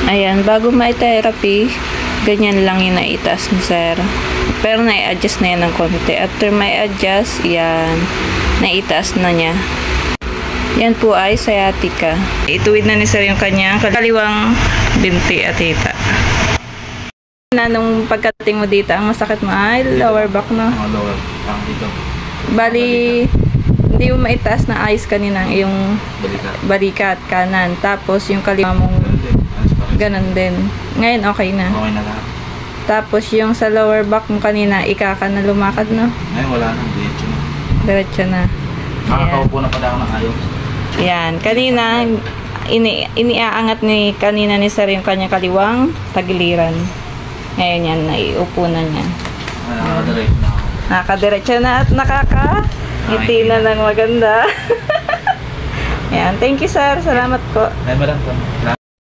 Ayan, bago ma-therapy, ganyan lang yung naitaas ni sir. Pero na-adjust na yan ng konti. After may adjust, yan, naitaas na niya. Yan po ay sciatica. Ituwid na ni sir yung kanyang kaliwang binti at hita. Na nung pagkating mo dito, ang masakit mo ay lower back, no? Lower back dito. Bali, hindi mo maitaas na ayos kanina yung balikat kanan. Tapos yung kaliwa mong ganun din. Ngayon okay na. Okay na lahat. Tapos yung sa lower back mo kanina, ikaka na lumakad, no? Ngayon wala na, diretso na. Diretso na. Nakakaupo na pala ako ng ayos. Yan. Kanina, iniaangat kanina ni sir yung kanyang kaliwang tagiliran. Ngayon yan, naiupo na niya. Nakakadiretso na ako. Nakakadiretso na at ngiti na ng maganda. Yan. Thank you, sir. Salamat po. Ay, madam.